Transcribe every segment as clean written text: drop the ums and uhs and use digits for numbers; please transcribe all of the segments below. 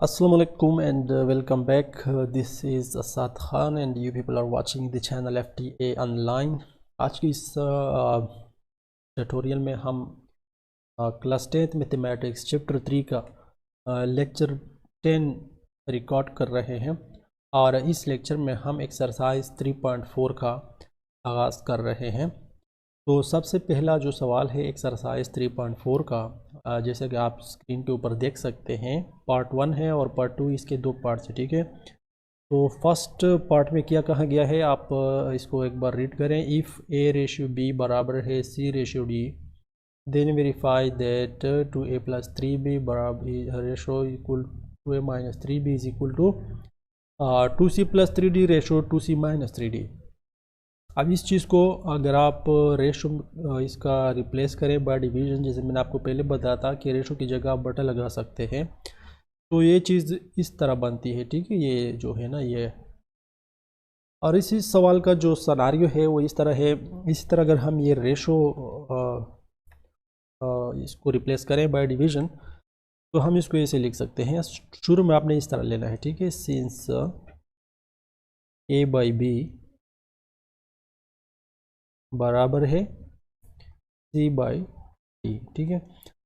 Assalamu alaikum and welcome back. This is Asad Khan and you people are watching the channel FTA Online. आज की इस tutorial में हम class 10th mathematics chapter 3 का lecture 10 record कर रहे हैं और इस लेक्चर में हम एक्सरसाइज 3.4 का आगाज़ कर रहे हैं। तो सबसे पहला जो सवाल है एक्सरसाइज 3.4 का, जैसे कि आप स्क्रीन के ऊपर देख सकते हैं, पार्ट 1 है और पार्ट 2 इसके दो पार्ट्स है। ठीक है, तो फर्स्ट पार्ट में क्या कहा गया है आप इसको एक बार रीड करें। इफ़ ए रेशियो बी बराबर है c ratio d, then verify that 2a + 3b बराबर ratio equal 2a - 3b is equal to 2c + 3d ratio 2c - 3d। अब इस चीज़ को अगर आप रेशो इसका रिप्लेस करें बाय डिवीज़न, जैसे मैंने आपको पहले बताया था कि रेशो की जगह आप बटन लगा सकते हैं, तो ये चीज़ इस तरह बनती है। ठीक है, ये जो है ना ये, और इसी सवाल का जो सिनेरियो है वो इस तरह है। इसी तरह अगर हम ये रेशो इसको रिप्लेस करें बाय डिवीज़न तो हम इसको ऐसे लिख सकते हैं। शुरू में आपने इस तरह लेना है। ठीक है, सिंस a/b बराबर है c/d। ठीक है,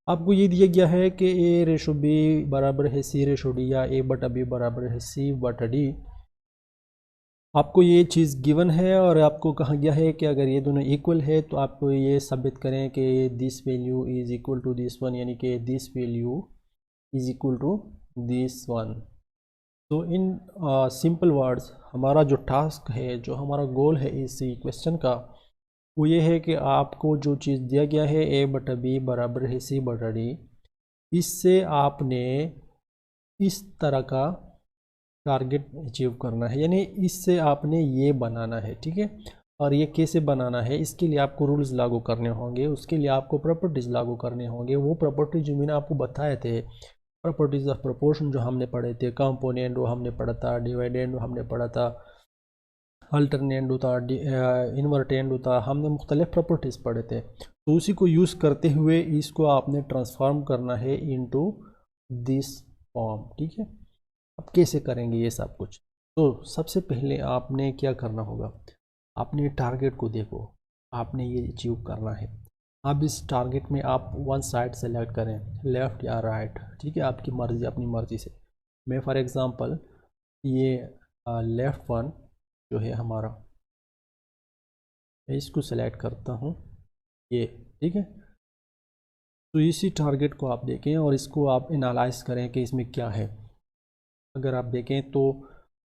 आपको ये दिया गया है कि a रेशो b बराबर है c रेशो d या a/b बराबर है c/d। आपको ये चीज़ गिवन है और आपको कहा गया है कि अगर ये दोनों इक्वल है तो आपको ये साबित करें कि this value is equal to this one, यानी कि this value is equal to this one. तो इन सिंपल वर्ड्स हमारा जो टास्क है, जो हमारा गोल है इस क्वेश्चन का, वो ये है कि आपको जो चीज़ दिया गया है a/b बराबर है c/d, इससे आपने इस तरह का टारगेट अचीव करना है, यानी इससे आपने ये बनाना है। ठीक है, और ये कैसे बनाना है, इसके लिए आपको रूल्स लागू करने होंगे, उसके लिए आपको प्रॉपर्टीज़ लागू करने होंगे। वो प्रॉपर्टी जो मैंने आपको बताए थे, प्रॉपर्टीज़ ऑफ प्रोपोर्शन जो हमने पढ़े थे, कंपोनेंट वो हमने पढ़ा था, डिवाइडेंड वो हमने पढ़ा था, अल्टरनेंड होता, इन्वर्टेंड होता, हमने मुख्तलिफ प्रॉपर्टीज़ पढ़े थे। तो उसी को यूज़ करते हुए इसको आपने ट्रांसफॉर्म करना है इनटू दिस फॉर्म। ठीक है, अब कैसे करेंगे ये सब कुछ? तो सबसे पहले आपने क्या करना होगा, आपने टारगेट को देखो, आपने ये अचीव करना है। अब इस टारगेट में आप वन साइड सेलेक्ट करें, लेफ़्ट या राइट। ठीक है, आपकी मर्ज़ी, अपनी मर्ज़ी से। मैं फॉर एग्ज़ाम्पल ये लेफ़्ट वन जो है हमारा, मैं इसको सेलेक्ट करता हूँ ये। ठीक है, तो इसी टारगेट को आप देखें और इसको आप एनालाइज करें कि इसमें क्या है। अगर आप देखें तो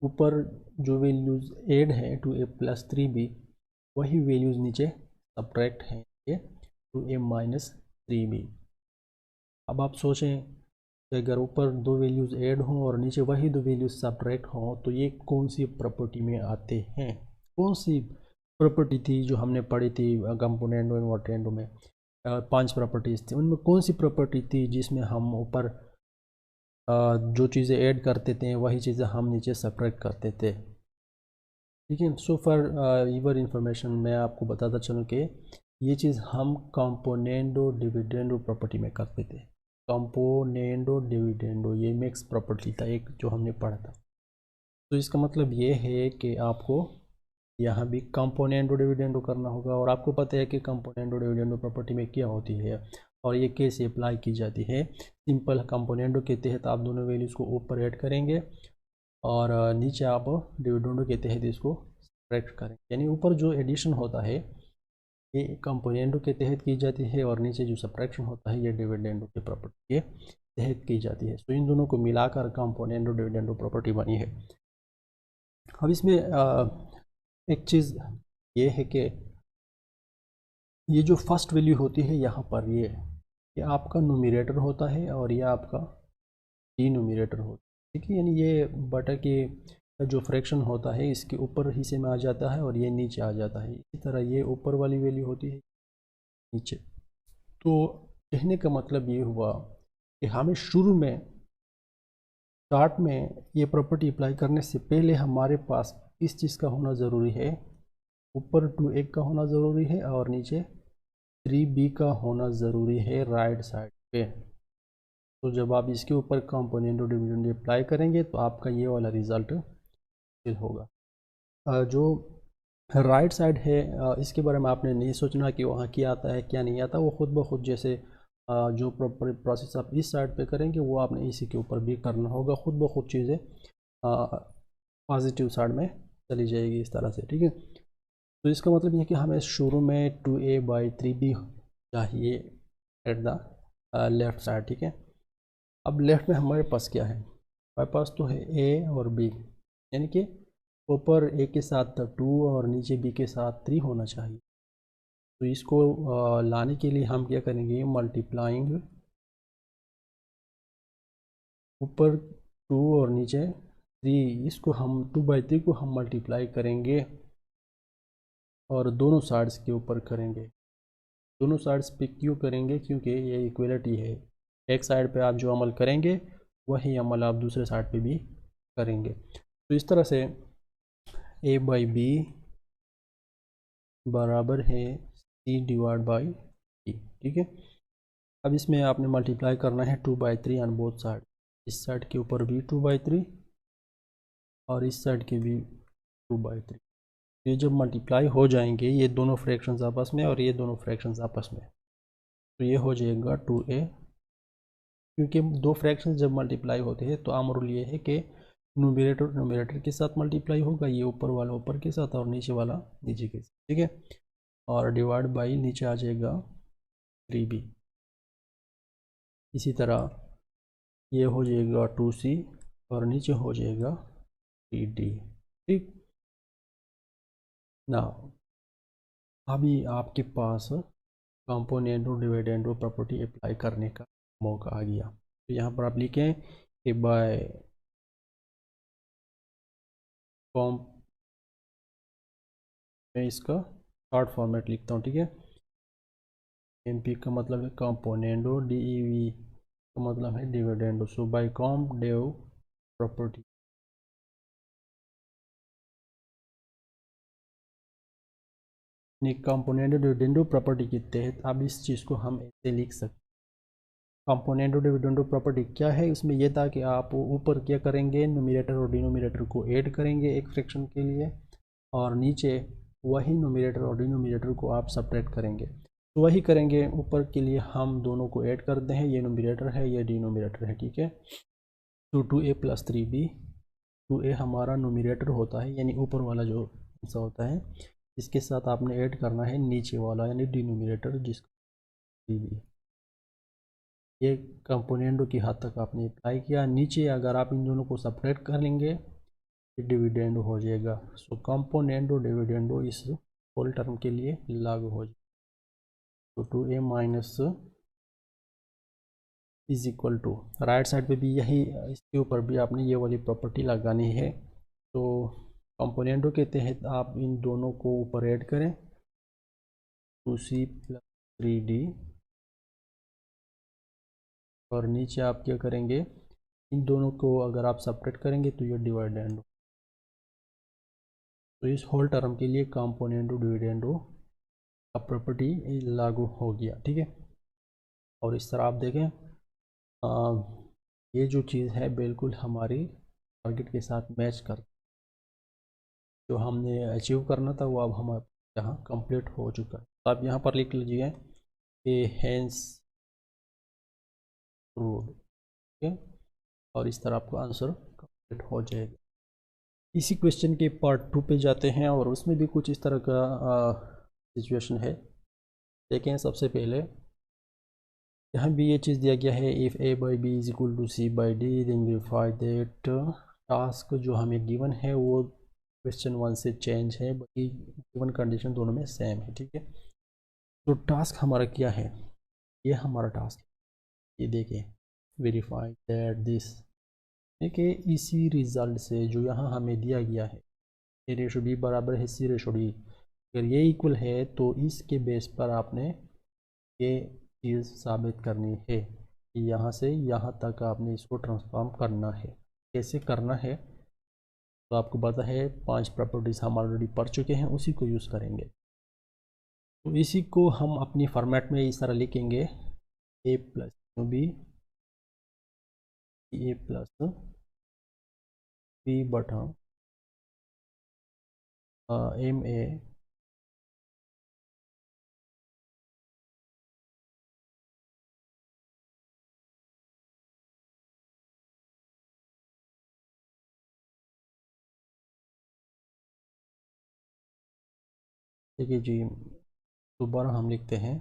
ऊपर जो वैल्यूज़ ऐड हैं 2a + 3b, वही वैल्यूज़ नीचे सब्ट्रैक्ट हैं ये 2a - 3b। अब आप सोचें कि अगर ऊपर दो वैल्यूज़ ऐड हों और नीचे वही दो वैल्यूज़ सब्ट्रैक्ट हों तो ये कौन सी प्रॉपर्टी में आते हैं? कौन सी प्रॉपर्टी थी जो हमने पढ़ी थी कंपोनेंटो इन्वर्टेंडो में? 5 प्रॉपर्टीज़ थी, उनमें कौन सी प्रॉपर्टी थी जिसमें हम ऊपर जो चीज़ें ऐड करते थे वही चीज़ें हम नीचे सब्ट्रैक्ट करते थे? ठीक है, सो फॉर यूर इंफॉर्मेशन मैं आपको बताता चलूँ कि ये चीज़ हम कंपोनेंडो डिविडेंडो प्रॉपर्टी में करते थे। कंपोनेंडो डिविडेंडो ये मिक्स प्रॉपर्टी था एक जो हमने पढ़ा था। तो इसका मतलब ये है कि आपको यहाँ भी कंपोनेंडो डिविडेंडो करना होगा, और आपको पता है कि कंपोनेंडो डिविडेंडो प्रॉपर्टी में क्या होती है और ये कैसे अप्लाई की जाती है। सिंपल कंपोनेंडो के तहत आप दोनों वैल्यूज़ को ऊपर ऐड करेंगे और नीचे आप डिविडेंडो के तहत इसको सब्ट्रैक्ट करें, यानी ऊपर जो एडिशन होता है ये कंपोनेंडो के तहत की जाती है और नीचे जो सब्ट्रैक्शन होता है ये डिविडेंडो की प्रॉपर्टी के तहत की जाती है। तो इन दोनों को मिलाकर कंपोनेंडो डिविडेंडो प्रॉपर्टी बनी है। अब इसमें एक चीज़ ये है कि ये जो फर्स्ट वैल्यू होती है यहाँ पर ये आपका न्यूमरेटर होता है और ये आपका डिनोमिनेटर होता है। ठीक है, यानी ये बटा के जो फ्रैक्शन होता है इसके ऊपर हिस्से में आ जाता है और ये नीचे आ जाता है। इसी तरह ये ऊपर वाली वैल्यू होती है नीचे। तो कहने का मतलब ये हुआ कि हमें शुरू में स्टार्ट में ये प्रॉपर्टी अप्लाई करने से पहले हमारे पास इस चीज़ का होना ज़रूरी है, ऊपर 2a का होना ज़रूरी है और नीचे 3b का होना ज़रूरी है राइट साइड पे। तो जब आप इसके ऊपर कंपोनेंट और डिविडेंड अप्लाई करेंगे तो आपका ये वाला रिज़ल्ट फिल होगा। जो राइट साइड है इसके बारे में आपने नहीं सोचना कि वहाँ क्या आता है क्या नहीं आता, वो खुद ब खुद जैसे जो प्रोसेस आप इस साइड पे करेंगे वो आपने इसी के ऊपर भी करना होगा, खुद ब खुद चीज़ें पॉजिटिव साइड में चली जाएगी इस तरह से, ठीक है। तो इसका मतलब ये कि हमें शुरू में 2a/3b चाहिए एट द लेफ़्ट साइड, ठीक है। अब लेफ़्ट में हमारे पास क्या है, हमारे पास तो है a और b, यानी कि ऊपर a के साथ 2 और नीचे b के साथ 3 होना चाहिए। तो इसको लाने के लिए हम क्या करेंगे, मल्टीप्लाइंग ऊपर 2 और नीचे 3, इसको हम 2/3 को हम मल्टीप्लाई करेंगे और दोनों साइड्स के ऊपर करेंगे। दोनों साइड्स पे क्यों करेंगे, क्योंकि ये इक्वलिटी है, एक साइड पे आप जो अमल करेंगे वही अमल आप दूसरे साइड पे भी करेंगे। तो इस तरह से a/b बराबर है c/d, ठीक है। अब इसमें आपने मल्टीप्लाई करना है 2/3 ऑन बोथ साइड, इस साइड के ऊपर भी 2/3 और इस साइड के भी 2/3। ये जब मल्टीप्लाई हो जाएंगे ये दोनों फ्रैक्शंस आपस में और ये दोनों फ्रैक्शंस आपस में, तो ये हो जाएगा 2a, क्योंकि दो फ्रैक्शंस जब मल्टीप्लाई होते हैं तो आम रूल ये है कि न्यूमरेटर के साथ मल्टीप्लाई होगा, ये ऊपर वाला ऊपर के साथ और नीचे वाला नीचे के साथ, ठीक है। और डिवाइड बाई नीचे आ जाएगा 3b। इसी तरह ये हो जाएगा 2c और नीचे हो जाएगा 3d, ठीक ना। अभी आपके पास कंपोनेंट और डिविडेंड प्रॉपर्टी अप्लाई करने का मौका आ गया। तो यहाँ पर आप लिखें कि बाय कॉम, मैं इसका शॉर्ट फॉर्मेट लिखता हूँ, ठीक है। एमपी का मतलब है कंपोनेंडो, डीईवी का मतलब है dividendo. So by com dev property, componendo dividendo property के तहत अब इस चीज़ को हम ऐसे लिख सकते हैं। कंपोनेंडो डिविडेंडो प्रॉपर्टी क्या है, इसमें यह था कि आप ऊपर क्या करेंगे, न्यूमरेटर और डिनोमिनेटर को ऐड करेंगे एक फ्रैक्शन के लिए, और नीचे वही न्यूमरेटर और डिनोमिनेटर को आप सब्ट्रैक्ट करेंगे। तो वही करेंगे, ऊपर के लिए हम दोनों को ऐड करते हैं, ये न्यूमरेटर है ये डिनोमिनेटर है, ठीक है। तो 2a + 3b, 2a हमारा न्यूमरेटर होता है यानी ऊपर वाला जो हिस्सा होता है, इसके साथ आपने ऐड करना है नीचे वाला यानी डिनोमिनेटर जिसका 3b। ये कंपोनेंटों की हद तक आपने अप्लाई किया। नीचे अगर आप इन दोनों को सब्ट्रैक्ट कर लेंगे डिविडेंड हो जाएगा। सो कंपोनेंटो डिविडेंडो इस होल टर्म के लिए लागू हो जाएगा। तो 2a- is equal to, right side पे भी यही, इसके ऊपर भी आपने ये वाली प्रॉपर्टी लगानी है। तो कंपोनेंटों के तहत आप इन दोनों को ऊपर ऐड करें, 2c + 3d, और नीचे आप क्या करेंगे, इन दोनों को अगर आप सब्ट्रैक्ट करेंगे तो ये डिविडेंड। तो इस होल टर्म के लिए कंपोनेंटो डिविडेंडो का प्रॉपर्टी लागू हो गया, ठीक है। और इस तरह आप देखें ये जो चीज़ है बिल्कुल हमारी टारगेट के साथ मैच कर, जो हमने अचीव करना था वो अब हमारे यहाँ कंप्लीट हो चुका है। तो आप यहाँ पर लिख लीजिए कि हेंस प्रूव्ड, ठीक है। और इस तरह आपका आंसर कंप्लीट हो जाएगा। इसी क्वेश्चन के पार्ट 2 पे जाते हैं और उसमें भी कुछ इस तरह का सिचुएशन है। देखें सबसे पहले यहाँ भी ये चीज़ दिया गया है, if a/b = c/d then verify that. Task जो हमें गिवन है वो क्वेश्चन 1 से चेंज है, बाकी गिवन कंडीशन दोनों में सेम है, ठीक है। तो टास्क हमारा क्या है, ये हमारा टास्क है, ये देखें वेरीफाई दैट दिस, देखिए इसी रिज़ल्ट से जो यहाँ हमें दिया गया है a/b बराबर है c/d, अगर ये इक्वल है तो इसके बेस पर आपने ये चीज़ साबित करनी है कि यहाँ से यहाँ तक आपने इसको ट्रांसफॉर्म करना है। कैसे करना है तो आपको पता है, 5 प्रॉपर्टीज़ हम ऑलरेडी पढ़ चुके हैं, उसी को यूज़ करेंगे। तो इसी को हम अपनी फॉर्मेट में इस तरह लिखेंगे a + b A plus B बटा एम ए देखिए जी, दोबारा हम लिखते हैं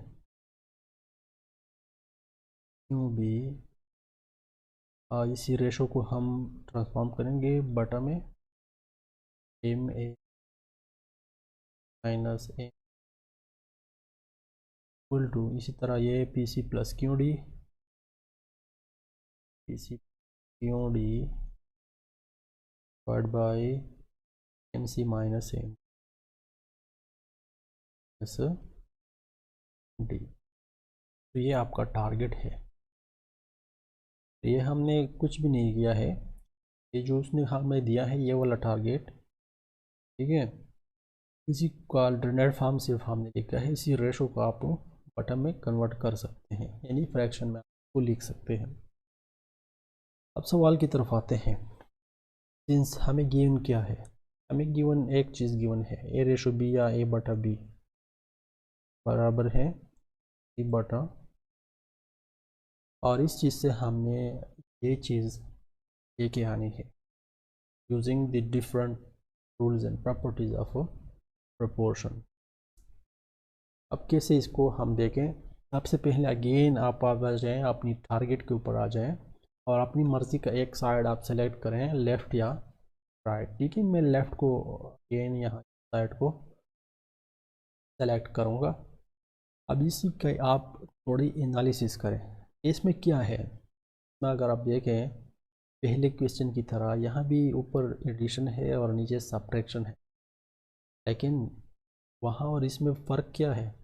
क्यू बी, इसी रेशो को हम ट्रांसफॉर्म करेंगे बटा में M A minus A equal to, इसी तरह ये P C plus Q D, P C Q D divide by M C minus M S D. तो ये आपका टारगेट है। ये हमने कुछ भी नहीं किया है, ये जो उसने हमें दिया है ये वाला टारगेट, ठीक है। इसी का अल्टरनेट फॉर्म सिर्फ हमने लिखा है, इसी रेशो को आप बटन में कन्वर्ट कर सकते हैं, यानी फ्रैक्शन में आपको लिख सकते हैं। अब सवाल की तरफ आते हैं। सिंस हमें गिवन क्या है, हमें गिवन एक चीज़ गिवन है, ए रेशो बी या ए बटा बी बराबर है ए बटा, और इस चीज़ से हमने ये चीज़ लेके आनी है using the different rules and properties of proportion. अब कैसे इसको हम देखें, सबसे पहले अगेन आप आ जाएं अपनी टारगेट के ऊपर आ जाएं और अपनी मर्ज़ी का एक साइड आप सेलेक्ट करें, लेफ़्ट या राइट। ठीक है, मैं लेफ़्ट को अगेन यहाँ साइड को सेलेक्ट करूँगा। अब इसी का आप थोड़ी एनालिसिस करें, इसमें क्या है। अगर आप देखें पहले क्वेश्चन की तरह यहाँ भी ऊपर एडिशन है और नीचे सब्ट्रैक्शन है, लेकिन वहाँ और इसमें फ़र्क क्या है,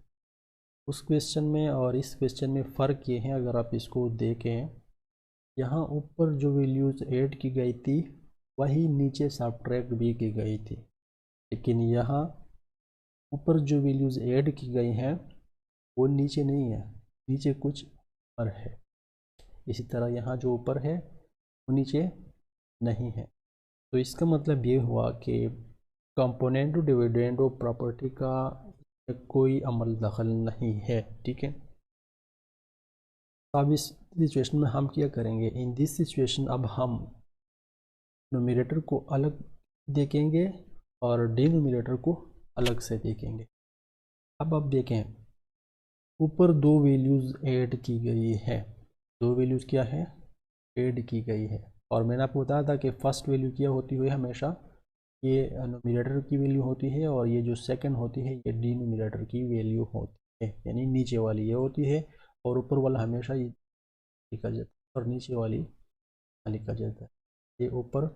उस क्वेश्चन में और इस क्वेश्चन में फ़र्क ये है। अगर आप इसको देखें, यहाँ ऊपर जो वैल्यूज़ ऐड की गई थी वही नीचे सब्ट्रैक्ट भी की गई थी, लेकिन यहाँ ऊपर जो वैल्यूज़ ऐड की गई हैं वो नीचे नहीं है, नीचे कुछ और है। इसी तरह यहाँ जो ऊपर है वो नीचे नहीं है। तो इसका मतलब ये हुआ कि कंपोनेंट डिविडेंड प्रॉपर्टी का कोई अमल दखल नहीं है, ठीक है। अब इस सिचुएशन में हम क्या करेंगे, इन दिस सिचुएशन अब हम न्यूमरेटर को अलग देखेंगे और डिनोमिनेटर को अलग से देखेंगे। अब आप देखें ऊपर दो वैल्यूज़ ऐड की गई है, दो वैल्यूज़ क्या है ऐड की गई है, और मैंने आपको बताया था कि फर्स्ट वैल्यू क्या होती है, हमेशा ये न्यूमरेटर की वैल्यू होती है और ये जो सेकंड होती है ये डिनोमिनेटर की वैल्यू होती है, यानी नीचे वाली ये होती है और ऊपर वाला हमेशा ये लिखा जाता है और नीचे वाली लिखा जाता है, ये ऊपर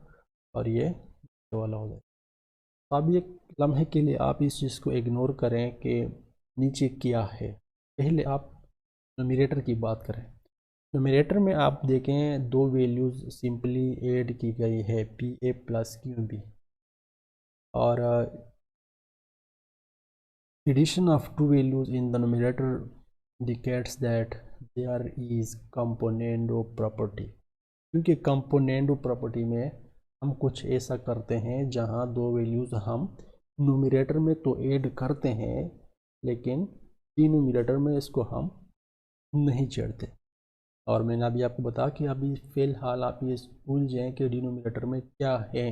और ये नीचे वाला हो जाता है। अब एक लम्हे के लिए आप इस चीज़ को इग्नोर करें कि नीचे क्या है, पहले आप न्यूमरेटर की बात करें। न्यूमरेटर में आप देखें दो वैल्यूज़ सिंपली ऐड की गई है, P A plus Q B, और addition of two values in the numerator indicates that there is componendo property। क्योंकि componendo property में हम कुछ ऐसा करते हैं जहां दो वैल्यूज़ हम न्यूमरेटर में तो ऐड करते हैं लेकिन डिनोमिनेटर में इसको हम नहीं छेड़ते। और मैंने अभी आपको बताया कि अभी फ़िलहाल आप ये भूल जाएं कि डिनोमिनेटर में क्या है,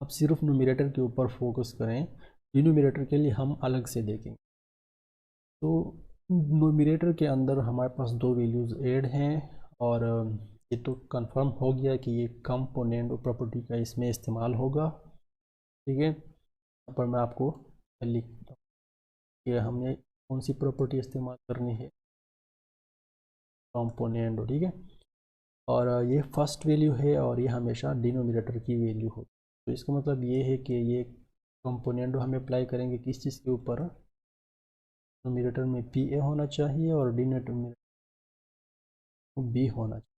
अब सिर्फ न्यूमरेटर के ऊपर फोकस करें, डिनोमिनेटर के लिए हम अलग से देखेंगे। तो न्यूमरेटर के अंदर हमारे पास दो वैल्यूज़ ऐड हैं और ये तो कंफर्म हो गया कि ये कंपोनेंट प्रॉपर्टी का इसमें इस्तेमाल होगा, ठीक है। यहाँ पर मैं आपको लिखता हूँ कि हमने कौन सी प्रॉपर्टी इस्तेमाल करनी है, कंपोनेंट, ठीक है। और ये फर्स्ट वैल्यू है और ये हमेशा डिनोमिनेटर की वैल्यू हो, तो इसका मतलब ये है कि ये कंपोनेंट हमें अप्लाई करेंगे किस चीज़ के ऊपर, न्यूमरेटर में पी ए होना चाहिए और डिनोमिनेटर में बी होना चाहिए।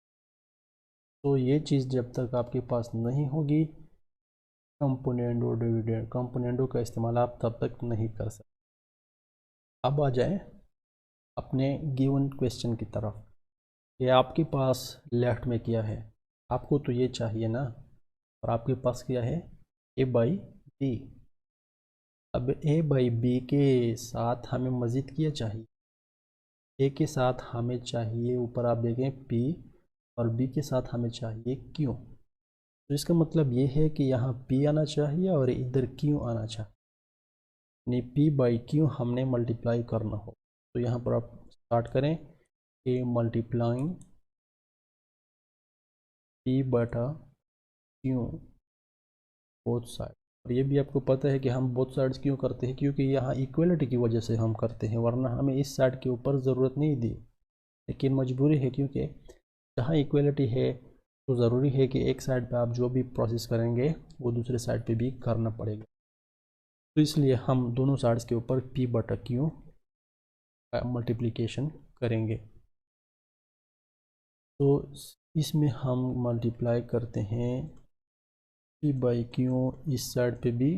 तो ये चीज़ जब तक आपके पास नहीं होगी कंपोनेंडो डिविडेंड कंपोनेंडो का इस्तेमाल आप तब तक नहीं कर सकते। अब आ जाए अपने गिवन क्वेश्चन की तरफ, ये आपके पास लेफ्ट में क्या है, आपको तो ये चाहिए ना, और आपके पास क्या है, ए बाई बी। अब ए बाई बी के साथ हमें मज़ीद क्या चाहिए, ए के साथ हमें चाहिए, ऊपर आप देखें पी, और बी के साथ हमें चाहिए क्यू। तो इसका मतलब ये है कि यहाँ पी आना चाहिए और इधर क्यू आना चाहिए, यानी पी बाई क्यू हमने मल्टीप्लाई करना हो। तो यहाँ पर आप स्टार्ट करें, ए मल्टीप्लाइंग पी बटा क्यू बोथ साइड। और ये भी आपको पता है कि हम बोथ साइड्स क्यों करते हैं, क्योंकि यहाँ इक्वलिटी की वजह से हम करते हैं, वरना हमें इस साइड के ऊपर ज़रूरत नहीं थी, लेकिन मजबूरी है, क्योंकि जहाँ इक्वलिटी है तो ज़रूरी है कि एक साइड पे आप जो भी प्रोसेस करेंगे वो दूसरे साइड पे भी करना पड़ेगा। तो इसलिए हम दोनों साइड्स के ऊपर पी बटा क्यू का मल्टीप्लिकेशन करेंगे। तो इसमें हम मल्टीप्लाई करते हैं पी बाई क्यू इस साइड पे भी,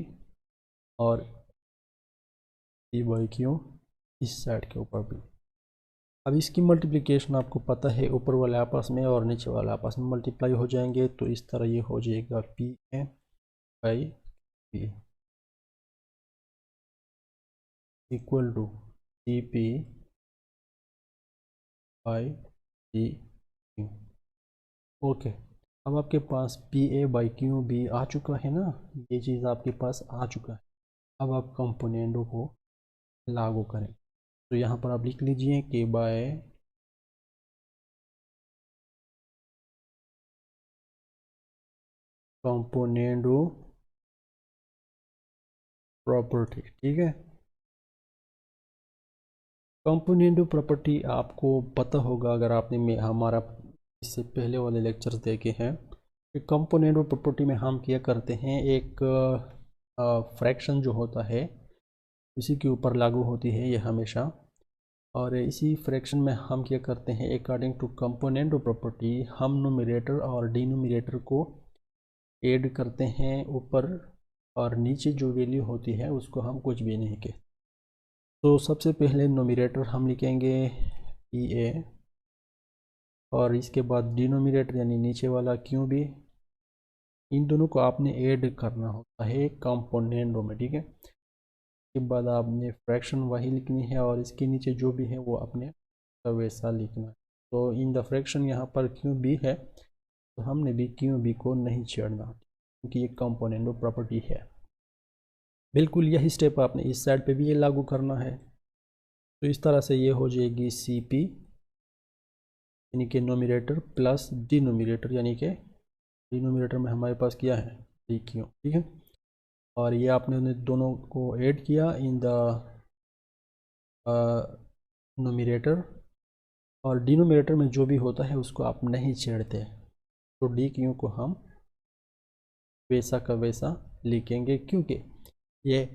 और पी बाई क्यू इस साइड के ऊपर भी। अब इसकी मल्टीप्लिकेशन आपको पता है, ऊपर वाले आपस में और नीचे वाले आपस में मल्टीप्लाई हो जाएंगे, तो इस तरह ये हो जाएगा P A by P equal to C P by D Q. Okay, अब आपके पास पी ए बाई क्यू भी आ चुका है ना, ये चीज़ आपके पास आ चुका है। अब आप कंपोनेंटों को लागू करें, तो यहाँ पर आप लिख लीजिए कि बाय कंपोनेंटो प्रॉपर्टी। ठीक है, कंपोनेंटो प्रॉपर्टी आपको पता होगा अगर आपने हमारा इससे पहले वाले लेक्चर्स देखे हैं, कि कंपोनेंटो प्रॉपर्टी में हम क्या करते हैं, एक फ्रैक्शन जो होता है इसी के ऊपर लागू होती है ये हमेशा, और इसी फ्रैक्शन में हम क्या करते हैं, अकॉर्डिंग टू कंपोनेंटो प्रॉपर्टी हम न्यूमरेटर और डिनोमिनेटर को ऐड करते हैं ऊपर, और नीचे जो वैल्यू होती है उसको हम कुछ भी नहीं कहते। तो सबसे पहले न्यूमरेटर हम लिखेंगे पी ए, और इसके बाद डिनोमिनेटर यानी नीचे वाला क्यू भी, इन दोनों को आपने ऐड करना होता है कंपोनेंटों में। ठीक है, इसके बाद आपने फ्रैक्शन वही लिखनी है, और इसके नीचे जो भी है वो अपने वैसा लिखना है। तो इन द फ्रैक्शन यहाँ पर क्यू बी है, तो हमने भी क्यू बी को नहीं छेड़ना, क्योंकि ये कंपोनेंटो प्रॉपर्टी है। बिल्कुल यही स्टेप आपने इस साइड पे भी ये लागू करना है। तो इस तरह से ये हो जाएगी सी पी यानी कि नोमिनेटर प्लस डिनोमिनेटर, यानी कि डिनोमिनेटर में हमारे पास क्या है, डी क्यू। ठीक है, और ये आपने दोनों को ऐड किया इन द नोमिनेटर, और डिनोमिनेटर में जो भी होता है उसको आप नहीं छेड़ते, तो डी क्यू को हम वैसा का वैसा लिखेंगे, क्योंकि ये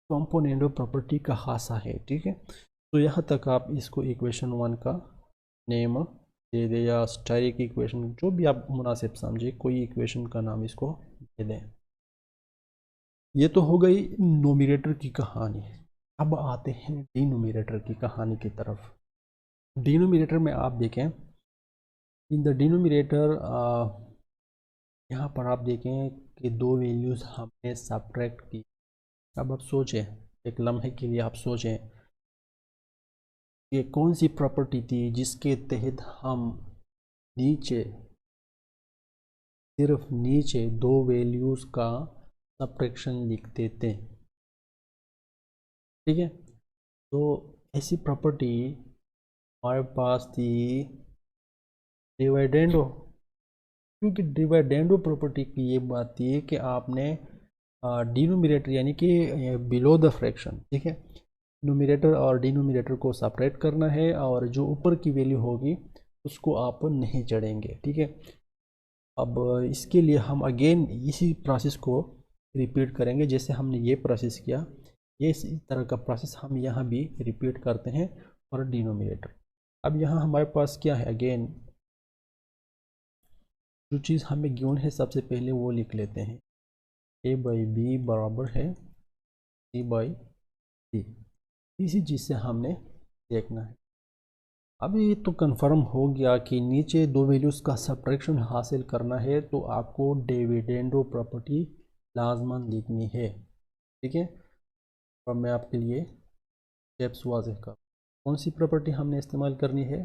कंपोनेंटो प्रॉपर्टी का खासा है। ठीक है, तो यहाँ तक आप इसको इक्वेशन 1 का नेम दे दें, या स्टाइरिक इक्वेशन, जो भी आप मुनासिब समझे, कोई इक्वेशन का नाम इसको दे दें। ये तो हो गई नोमिनेटर की कहानी। अब आते हैं डिनोमिनेटर की कहानी की तरफ। डिनोमिनेटर में आप देखें, इन द डिनोमिनेटर यहाँ पर आप देखें कि दो वैल्यूज़ हमने सब्ट्रैक्ट की। अब आप सोचें, एक लम्हे के लिए आप सोचें, ये कौन सी प्रॉपर्टी थी जिसके तहत हम नीचे, सिर्फ नीचे दो वैल्यूज़ का सब्ट्रैक्शन लिखते थे। ठीक है, तो ऐसी प्रॉपर्टी हमारे पास थी डिविडेंडो, क्योंकि डिविडेंडो प्रॉपर्टी की ये बात थी कि आपने डिनोमिनेटर यानी कि बिलो द फ्रैक्शन, ठीक है, न्यूमरेटर और डिनोमिनेटर को सेपरेट करना है, और जो ऊपर की वैल्यू होगी उसको आप नहीं चढ़ेंगे। ठीक है, अब इसके लिए हम अगेन इसी प्रोसेस को रिपीट करेंगे, जैसे हमने ये प्रोसेस किया, ये इसी तरह का प्रोसेस हम यहाँ भी रिपीट करते हैं फॉर डिनोमिनेटर। अब यहाँ हमारे पास क्या है, अगेन जो चीज़ हमें गिवन है सबसे पहले वो लिख लेते हैं, ए बाई बी बराबर है सी बाई डी। इसी चीज़ से हमने देखना है। अब ये तो कंफर्म हो गया कि नीचे दो वैल्यूज़ का सब्ट्रैक्शन हासिल करना है तो आपको डिविडेंडो प्रॉपर्टी लाजमन लिखनी है। ठीक है, और मैं आपके लिए स्टेप्स वाज़ेह कर, कौन सी प्रॉपर्टी हमने इस्तेमाल करनी है,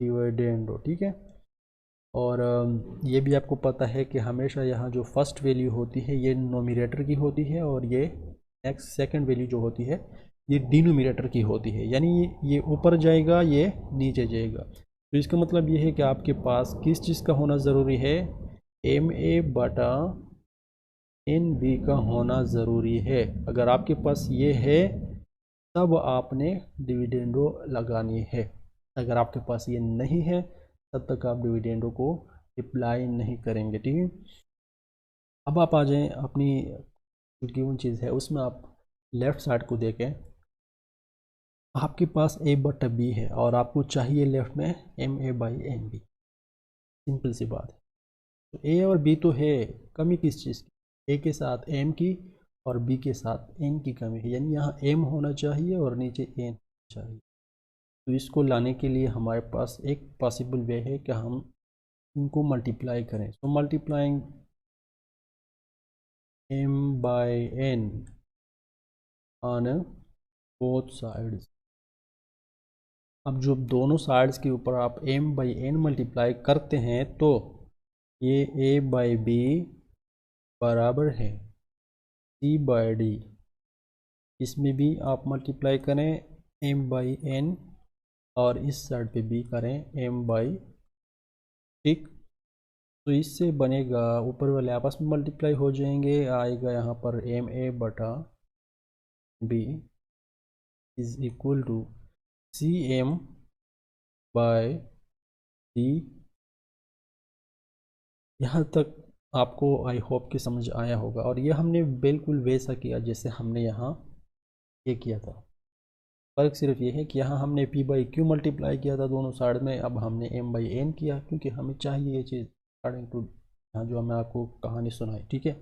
डिविडेंडो। ठीक है, और ये भी आपको पता है कि हमेशा यहाँ जो फर्स्ट वैल्यू होती है ये नोमिनेटर की होती है और ये नेक्स्ट सेकंड वैल्यू जो होती है ये डिनोमिनेटर की होती है, यानी ये ऊपर जाएगा ये नीचे जाएगा। तो इसका मतलब ये है कि आपके पास किस चीज़ का होना ज़रूरी है, एम ए बटा एन बी का होना ज़रूरी है। अगर आपके पास ये है तब आपने डिविडेंडो लगानी है, अगर आपके पास ये नहीं है तब तक आप डिविडेंडो को अप्लाई नहीं करेंगे। ठीक है, अब आप आ जाएं अपनी जो गिवन चीज़ है उसमें आप लेफ़्ट साइड को देखें, आपके पास ए बटा बी है और आपको चाहिए लेफ़्ट में M a by n b. Simple सी बात है, तो ए और बी तो है, कमी किस चीज़ की, ए के साथ एम की और बी के साथ एन की कमी है, यानी यहाँ एम होना चाहिए और नीचे एन चाहिए। तो इसको लाने के लिए हमारे पास एक पॉसिबल वे है कि हम इनको मल्टीप्लाई करें। So multiplying m by n on both sides. अब जो दोनों साइड्स के ऊपर आप एम बाई एन मल्टीप्लाई करते हैं तो ये ए बाई बी बराबर है सी बाई डी। इसमें भी आप मल्टीप्लाई करें एम बाई एन और इस साइड पे भी करें एम बाई। ठीक, तो इससे बनेगा ऊपर वाले आपस में मल्टीप्लाई हो जाएंगे, आएगा यहाँ पर एम ए बटा B is equal to C M by D. यहाँ तक आपको आई होप कि समझ आया होगा, और ये हमने बिल्कुल वैसा किया जैसे हमने यहाँ ये किया था। फ़र्क सिर्फ ये है कि यहाँ हमने पी बाई क्यू मल्टीप्लाई किया था दोनों साइड में, अब हमने एम बाई एन किया क्योंकि हमें चाहिए ये चीज़ अकॉर्डिंग टू यहाँ जो हमें आपको कहानी सुनाई। ठीक है,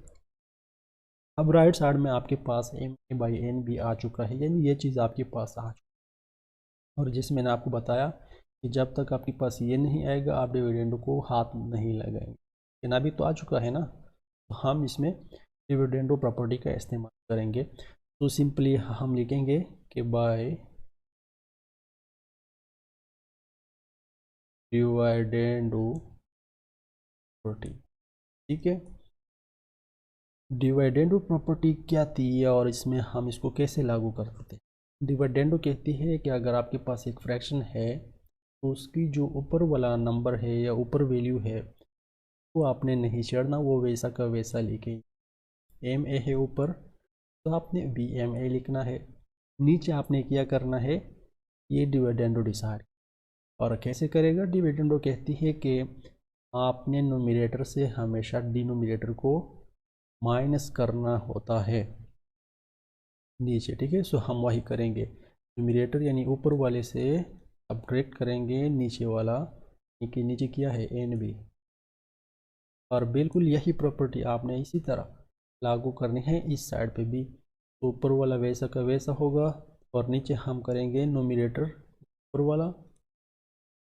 अब राइट साइड में आपके पास एम ए बाई एन भी आ चुका है, यानी ये चीज़ आपके पास आ चुकी है। और जिस मैंने आपको बताया कि जब तक आपके पास ये नहीं आएगा आप डिविडेंड को हाथ नहीं लगाएंगे, लेकिन अभी तो आ चुका है ना, तो हम इसमें डिविडेंडो प्रॉपर्टी का इस्तेमाल करेंगे। तो सिंपली हम लिखेंगे कि बाय डिविडेंडो प्रॉपर्टी। ठीक है, डिविडेंडो प्रॉपर्टी क्या थी और इसमें हम इसको कैसे लागू कर सकते हैं। डिविडेंडो कहती है कि अगर आपके पास एक फ्रैक्शन है तो उसकी जो ऊपर वाला नंबर है या ऊपर वैल्यू है वो आपने नहीं छेड़ना, वो वैसा का वैसा लिखे। एम ए है ऊपर तो आपने बी एम ए लिखना है, नीचे आपने क्या करना है ये डिविडेंडो डिसाइड। और कैसे करेगा, डिविडेंडो कहती है कि आपने नोमिनेटर से हमेशा डिनोमिनेटर को माइनस करना होता है नीचे। ठीक है, सो हम वही करेंगे, न्यूमरेटर यानी ऊपर वाले से सब्ट्रैक्ट करेंगे नीचे वाला, कि नीचे क्या है एन बी। और बिल्कुल यही प्रॉपर्टी आपने इसी तरह लागू करनी है इस साइड पे भी, तो ऊपर वाला वैसा का वैसा होगा और नीचे हम करेंगे नोमिनेटर ऊपर वाला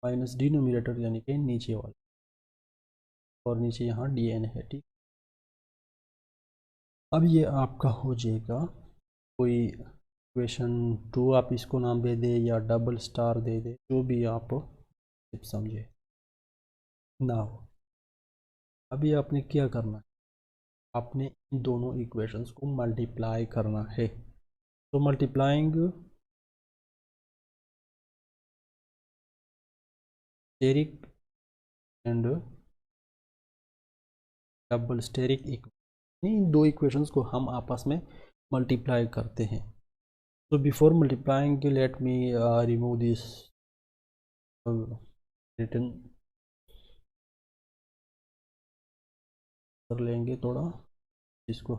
माइनस डिनोमिनेटर यानी कि नीचे वाला, और नीचे यहाँ डी एन है। ठीक, अब ये आपका हो जाएगा कोई इक्वेशन 2 आप इसको नाम दे दे या डबल स्टार दे दे, जो भी आप समझे ना हो। अभी आपने क्या करना है, आपने इन दोनों इक्वेशंस को मल्टीप्लाई करना है। तो multiplying asterisk and double asterisk equation, इन दो इक्वेशंस को हम आपस में मल्टीप्लाई करते हैं। तो before multiplying let me remove this return कर लेंगे थोड़ा, इसको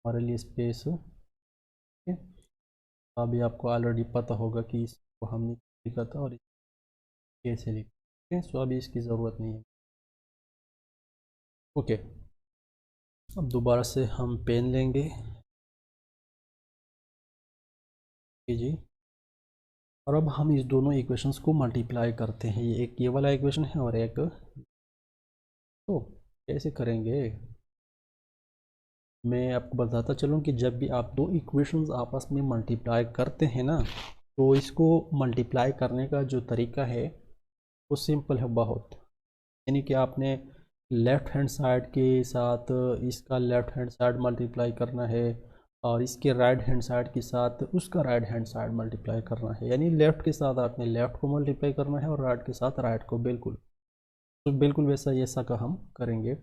हमारे लिए स्पेस। ठीक है, अभी आपको ऑलरेडी पता होगा कि इसको हमने लिखा था और कैसे लिखा। ठीक है, सो अभी इसकी ज़रूरत नहीं है। ओके, अब दोबारा से हम पेन लेंगे जी। और अब हम इस दोनों इक्वेशंस को मल्टीप्लाई करते हैं, ये एक ये वाला इक्वेशन है और एक, तो कैसे करेंगे मैं आपको बताता चलूँ कि जब भी आप दो इक्वेशंस आपस में मल्टीप्लाई करते हैं ना, तो इसको मल्टीप्लाई करने का जो तरीका है वो सिंपल है बहुत। यानी कि आपने लेफ़्ट हैंड साइड के साथ इसका लेफ़्ट हैंड साइड मल्टीप्लाई करना है और इसके राइट हैंड साइड के साथ उसका राइट हैंड साइड मल्टीप्लाई करना है। यानी लेफ़्ट के साथ आपने लेफ़्ट को मल्टीप्लाई करना है और राइट के साथ राइट को। बिल्कुल, तो बिल्कुल वैसा ऐसा का हम करेंगे।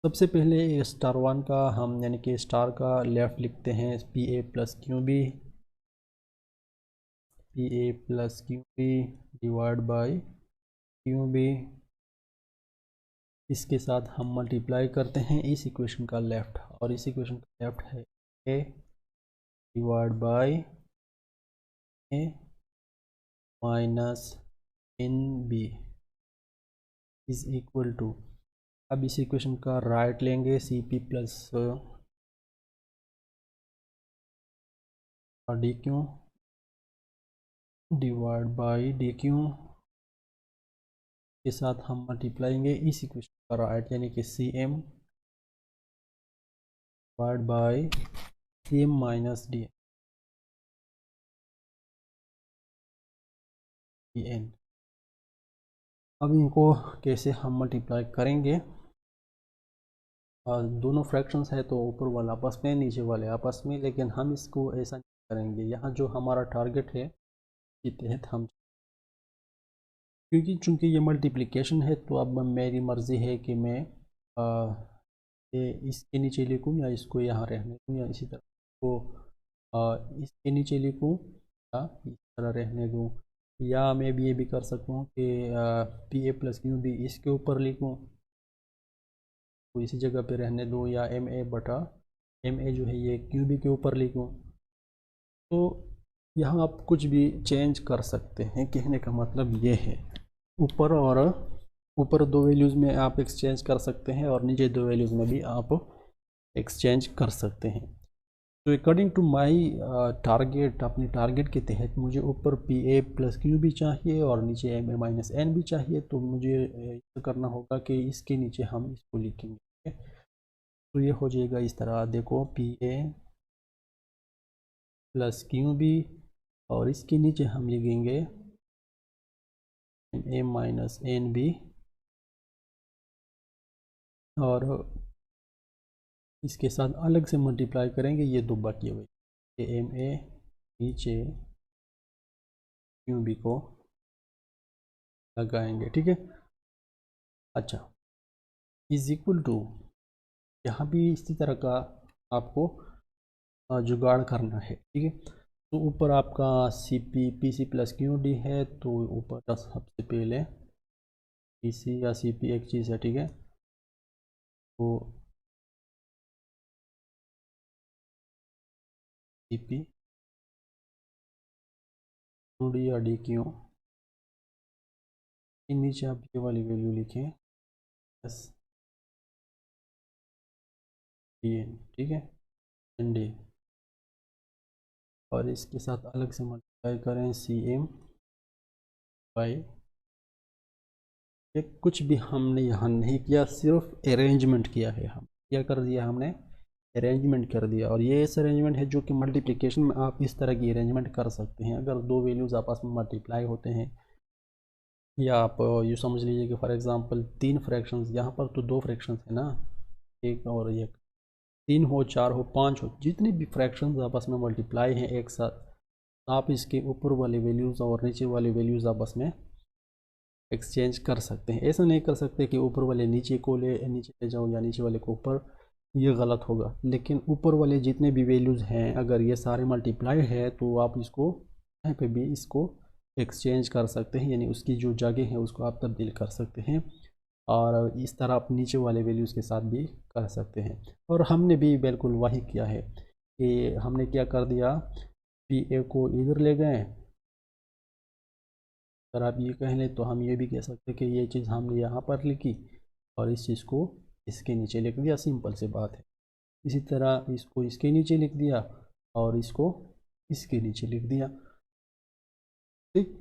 सबसे पहले स्टार वन का हम यानी कि स्टार का लेफ़्ट लिखते हैं P A plus Q B, P A plus Q B divide by Q B. इसके साथ हम मल्टीप्लाई करते हैं इस इक्वेशन का लेफ़्ट, और इस इक्वेशन का लेफ़्ट है a divide by a minus N b is equal to, अब इस इक्वेशन का राइट लेंगे c p plus d q divide by D q के साथ हम मल्टीप्लाइंगे इस इक्वेशन का राइट यानी कि C M divide by C M minus D N. अब इनको कैसे हम मल्टीप्लाई करेंगे, दोनों फ्रैक्शंस है तो ऊपर वाला आपस में नीचे वाले आपस में, लेकिन हम इसको ऐसा नहीं करेंगे। यहाँ जो हमारा टारगेट है के तहत हम, क्योंकि चूंकि ये मल्टीप्लिकेशन है तो अब मेरी मर्ज़ी है कि मैं ये इसके नीचे लिखूँ या इसको यहाँ रहने दूँ, या इसी तरह को इसके नीचे लिखूँ या इस तरह रहने दूँ, या मैं भी ये भी कर सकता हूँ कि P A plus Q B इसके ऊपर लिखूँ तो इसी जगह पे रहने दूँ, या एम ए बटा एम ए जो है ये क्यू बी के ऊपर लिखूँ। तो यहाँ आप कुछ भी चेंज कर सकते हैं, कहने का मतलब ये है। ऊपर दो वैल्यूज़ में आप एक्सचेंज कर सकते हैं और नीचे दो वैल्यूज़ में भी आप एक्सचेंज कर सकते हैं। तो अकॉर्डिंग टू माई टारगेट, अपने टारगेट के तहत मुझे ऊपर पी ए प्लस क्यू भी चाहिए और नीचे एम ए माइनस एन भी चाहिए, तो मुझे ये करना होगा कि इसके नीचे हम इसको लिखेंगे। तो ये हो जाएगा इस तरह, देखो P A plus Q B और इसके नीचे हम लिखेंगे M A minus N B, और इसके साथ अलग से मल्टीप्लाई करेंगे ये दो बाकी हुए एम ए नीचे क्यू बी को लगाएंगे। ठीक है, अच्छा, इज इक्वल टू, यहाँ भी इसी तरह का आपको जुगाड़ करना है। ठीक है, तो ऊपर आपका C P P C plus Q D है, तो ऊपर सबसे पहले पी सी या सी पी एक चीज़ है। ठीक है, तो सी पी क्यू डी या डी क्यू, नीचे आप ये वाली वैल्यू लिखें एस डी एन। ठीक है, एन डी, और इसके साथ अलग से मल्टीप्लाई करें सी एम बाई, ये कुछ भी हमने यहाँ नहीं किया, सिर्फ अरेंजमेंट किया है। हम क्या कर दिया, हमने अरेंजमेंट कर दिया, और ये ऐसा अरेंजमेंट है जो कि मल्टीप्लिकेशन में आप इस तरह की अरेंजमेंट कर सकते हैं। अगर दो वैल्यूज़ आपस में मल्टीप्लाई होते हैं, या आप यूँ समझ लीजिए कि फॉर एग्जांपल तीन फ्रैक्शंस, यहाँ पर तो दो फ्रैक्शंस है ना, एक और एक, तीन हो, चार हो, पाँच हो, जितने भी फ्रैक्शंस आपस में मल्टीप्लाई हैं एक साथ, आप इसके ऊपर वाले वैल्यूज़ और नीचे वाले वैल्यूज़ आपस में एक्सचेंज कर सकते हैं। ऐसा नहीं कर सकते कि ऊपर वाले नीचे को नीचे ले जाओ या नीचे वाले को ऊपर, ये गलत होगा। लेकिन ऊपर वाले जितने भी वैल्यूज़ हैं अगर ये सारे मल्टीप्लाई है तो आप इसको यहाँ पे भी इसको एक्सचेंज कर सकते हैं, यानी उसकी जो जगह है उसको आप तब्दील कर सकते हैं, और इस तरह आप नीचे वाले वैल्यूज़ के साथ भी कर सकते हैं। और हमने भी बिल्कुल वही किया है कि हमने क्या कर दिया, पी ए को इधर ले गए। अगर आप ये कह लें तो हम ये भी कह सकते हैं कि ये चीज़ हमने यहाँ पर लिखी और इस चीज़ को इसके नीचे लिख दिया, सिंपल सी बात है। इसी तरह इसको इसके नीचे लिख दिया और इसको इसके नीचे लिख दिया। ठीक।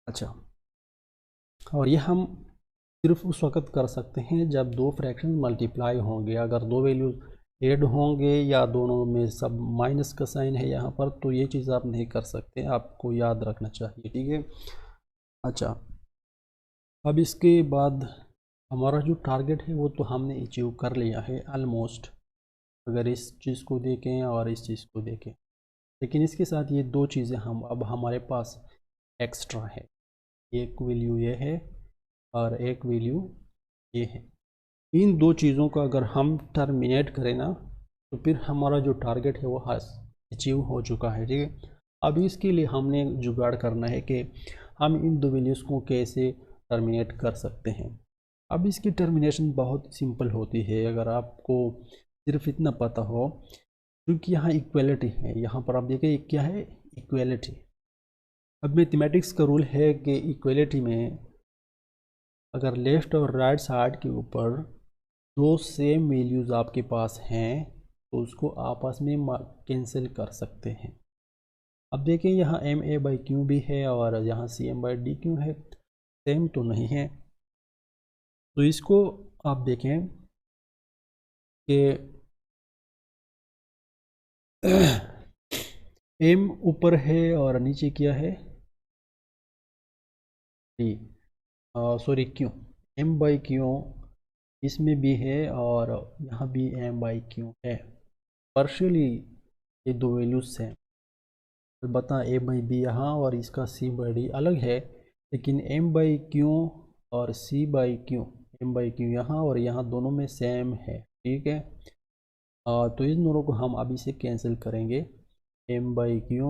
अच्छा, और ये हम सिर्फ उस वक्त कर सकते हैं जब दो फ्रैक्शन मल्टीप्लाई होंगे। अगर दो वैल्यूज ऐड होंगे या दोनों में सब माइनस का साइन है यहाँ पर, तो ये चीज़ आप नहीं कर सकते, आपको याद रखना चाहिए, ठीक है। अच्छा, अब इसके बाद हमारा जो टारगेट है वो तो हमने अचीव कर लिया है ऑलमोस्ट, अगर इस चीज़ को देखें और इस चीज़ को देखें। लेकिन इसके साथ ये दो चीज़ें हम अब हमारे पास एक्स्ट्रा है, एक वैल्यू ये है और एक वैल्यू ये है। इन दो चीज़ों का अगर हम टर्मिनेट करें ना, तो फिर हमारा जो टारगेट है वो अचीव हो चुका है, ठीक है। अब इसके लिए हमने जुगाड़ करना है कि हम इन दो वैल्यूज़ को कैसे टर्मिनेट कर सकते हैं। अब इसकी टर्मिनेशन बहुत सिंपल होती है, अगर आपको सिर्फ इतना पता हो, क्योंकि यहाँ इक्वलिटी है, यहाँ पर आप देखिए क्या है, इक्वलिटी। अब मैथमेटिक्स का रूल है कि इक्वलिटी में अगर लेफ़्ट और राइट साइड के ऊपर दो सेम वैल्यूज़ आपके पास हैं तो उसको आपस में कैंसिल कर सकते हैं। अब देखें यहाँ एम ए बाई क्यू भी है और यहाँ C M by D Q है, सेम तो नहीं है। तो इसको आप देखें कि एम ऊपर है और नीचे क्या है, D, sorry Q, M by Q इसमें भी है और यहाँ भी एम बाई क्यू है। पार्शियली ये दो वैल्यूज़ हैं, अलबत्ता ए बाई बी यहाँ और इसका सी बाई डी अलग है, लेकिन एम बाई क्यू और c by q, M by q यहाँ और यहाँ दोनों में सेम है, ठीक है। तो इन दोनों को हम अभी से कैंसिल करेंगे, एम बाई क्यू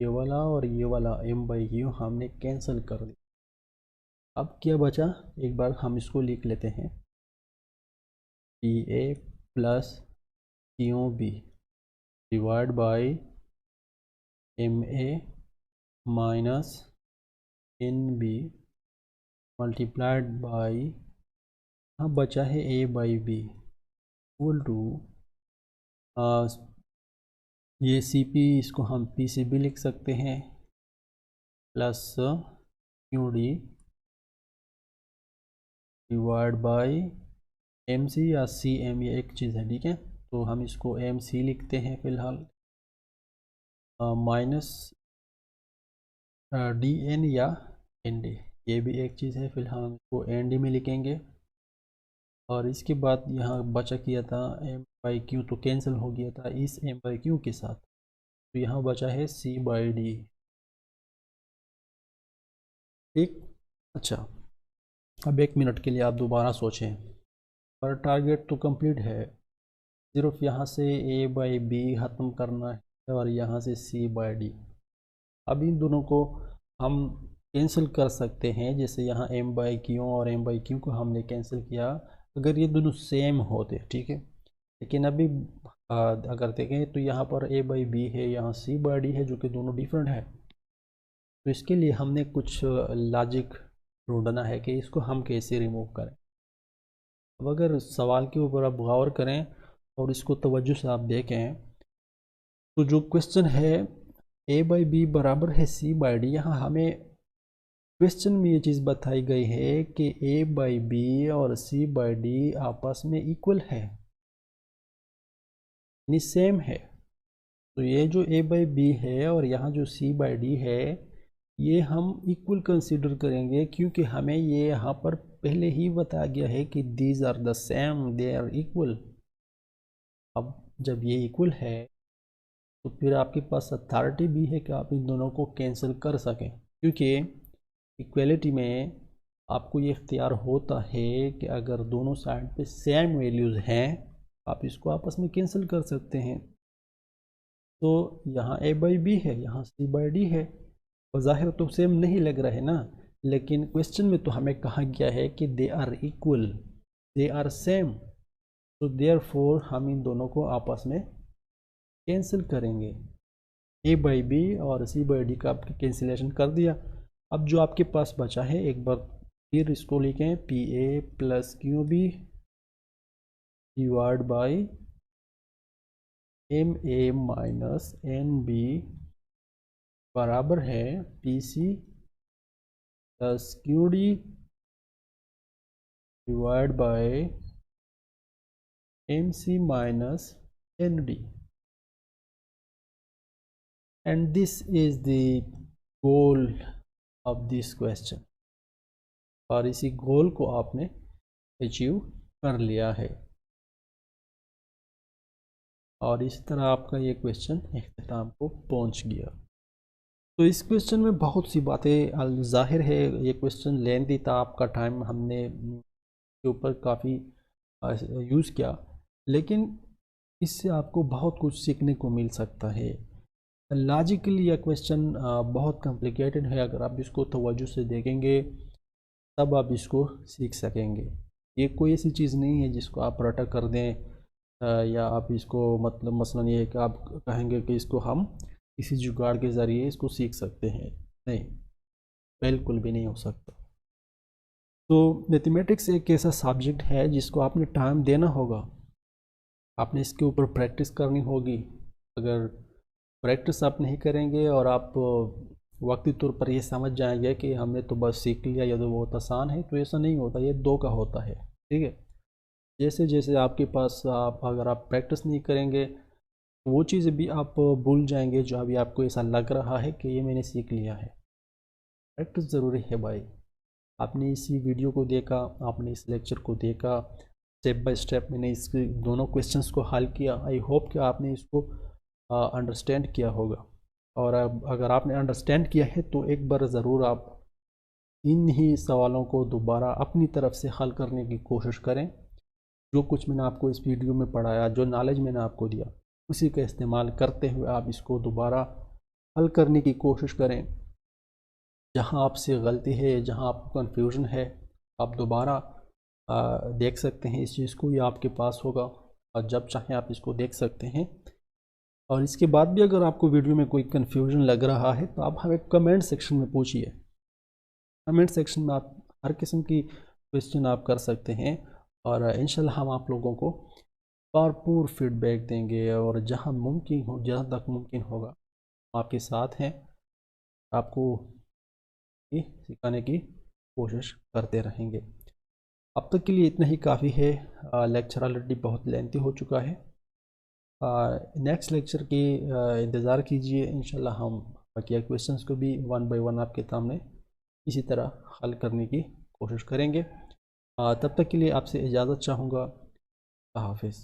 ये वाला और ये वाला एम बाई क्यू हमने कैंसिल कर दिया। अब क्या बचा, एक बार हम इसको लिख लेते हैं, P A plus Q B divide by M A minus N B multiplied by, यहाँ बचा है A by B equal to, ये सी पी इसको हम पी से भी लिख सकते हैं, plus Q D divide by M C या सी एम, ये एक चीज़ है, ठीक है। तो हम इसको एम सी लिखते हैं फ़िलहाल, माइनस डी एन या एन डी, ये भी एक चीज़ है, फिलहाल हम इसको एन डी में लिखेंगे। और इसके बाद यहाँ बचा किया था एम बाई क्यू, तो कैंसिल हो गया था इस एम बाई क्यू के साथ, तो यहाँ बचा है सी बाई डी, ठीक। अच्छा, अब एक मिनट के लिए आप दोबारा सोचें, पर टारगेट तो कंप्लीट है, सिर्फ यहाँ से ए बाई बी ख़त्म करना है और यहाँ से सी बाई डी। अब इन दोनों को हम कैंसिल कर सकते हैं, जैसे यहाँ एम बाई क्यू और एम बाई क्यू को हमने कैंसिल किया, अगर ये दोनों सेम होते, ठीक है। लेकिन अभी अगर देखें तो यहाँ पर ए बाई बी है, यहाँ सी बाई डी है, जो कि दोनों डिफरेंट है। तो इसके लिए हमने कुछ लॉजिक ढूंढना है कि इसको हम कैसे रिमूव करें। अब अगर सवाल के ऊपर आप गौर करें और इसको तवज्जो से आप देखें, तो जो क्वेश्चन है ए बाई बी बराबर है सी बाई डी, यहाँ हमें क्वेश्चन में ये चीज़ बताई गई है कि ए बाई बी और सी बाई डी आपस में इक्वल है, यानी सेम है। तो ये जो ए बाई बी है और यहाँ जो सी बाई डी है, ये हम इक्वल कंसीडर करेंगे, क्योंकि हमें ये यहाँ पर पहले ही बताया गया है कि these are the same, they are equal. अब जब ये इक्वल है तो फिर आपके पास अथॉरिटी भी है कि आप इन दोनों को कैंसिल कर सकें, क्योंकि इक्वलिटी में आपको ये इख्तियार होता है कि अगर दोनों साइड पे सेम वैल्यूज़ हैं आप इसको आपस में कैंसिल कर सकते हैं। तो यहाँ ए बाई बी है, यहाँ सी बाई डी है, ज़ाहिर तो सेम नहीं लग रहा है ना, लेकिन क्वेश्चन में तो हमें कहा गया है कि they are equal, they are same, तो देयरफॉर हम इन दोनों को आपस में कैंसिल करेंगे, ए बाई बी और सी बाई डी का आपके कैंसिलेशन कर दिया। अब जो आपके पास बचा है, एक बार फिर इसको लिखें, P A plus Q B divide by M A minus N B बराबर है PC plus QD divide by MC minus ND, and this is the goal of this question. और इसी गोल को आपने अचीव कर लिया है, और इस तरह आपका ये क्वेश्चन इख्तिताम को पहुंच गया। तो इस क्वेश्चन में बहुत सी बातें, जाहिर है ये क्वेश्चन लेंथी था, आपका टाइम हमने के ऊपर काफ़ी यूज़ किया, लेकिन इससे आपको बहुत कुछ सीखने को मिल सकता है। लॉजिकली यह क्वेश्चन बहुत कॉम्प्लिकेटेड है, अगर आप इसको तवज्जो से देखेंगे तब आप इसको सीख सकेंगे। ये कोई ऐसी चीज़ नहीं है जिसको आप रटा कर दें, या आप इसको मतलब मसलन ये है कि आप कहेंगे कि इसको हम किसी जुगाड़ के ज़रिए इसको सीख सकते हैं, नहीं, बिल्कुल भी नहीं हो सकता। तो मैथमेटिक्स एक ऐसा सब्जेक्ट है जिसको आपने टाइम देना होगा, आपने इसके ऊपर प्रैक्टिस करनी होगी। अगर प्रैक्टिस आप नहीं करेंगे और आप वक्ती तौर पर ये समझ जाएंगे कि हमने तो बस सीख लिया या तो बहुत आसान है, तो ऐसा नहीं होता, ये दो का होता है। ठीक है, जैसे जैसे आपके पास अगर आप प्रैक्टिस नहीं करेंगे वो चीज़ें भी आप भूल जाएंगे जो अभी आपको ऐसा लग रहा है कि ये मैंने सीख लिया है। प्रैक्टिस ज़रूरी है भाई। आपने इसी वीडियो को देखा, आपने इस लेक्चर को देखा, स्टेप बाय स्टेप मैंने इस दोनों क्वेश्चंस को हल किया। आई होप कि आपने इसको अंडरस्टैंड किया होगा, और अगर आपने अंडरस्टैंड किया है तो एक बार ज़रूर आप इन ही सवालों को दोबारा अपनी तरफ से हल करने की कोशिश करें। जो कुछ मैंने आपको इस वीडियो में पढ़ाया, जो नॉलेज मैंने आपको दिया, उसी का इस्तेमाल करते हुए आप इसको दोबारा हल करने की कोशिश करें। जहाँ आपसे गलती है, जहाँ आपको कन्फ्यूजन है, आप दोबारा देख सकते हैं इस चीज़ को, ये आपके पास होगा और जब चाहें आप इसको देख सकते हैं। और इसके बाद भी अगर आपको वीडियो में कोई कन्फ्यूजन लग रहा है तो आप हमें कमेंट सेक्शन में पूछिए। कमेंट सेक्शन में आप हर किस्म की क्वेश्चन आप कर सकते हैं, और इंशाल्लाह हम आप लोगों को भरपूर फीडबैक देंगे, और जहाँ मुमकिन हो, जहाँ तक मुमकिन होगा आपके साथ हैं, आपको ये सिखाने की कोशिश करते रहेंगे। अब तक के लिए इतना ही काफ़ी है, लेक्चर ऑलरेडी बहुत लेंथी हो चुका है। नेक्स्ट लेक्चर की इंतज़ार कीजिए, इंशाल्लाह हम बाकी क्वेश्चंस को भी वन बाय वन आपके सामने इसी तरह हल करने की कोशिश करेंगे। तब तक के लिए आपसे इजाज़त चाहूँगा। हाफिज़।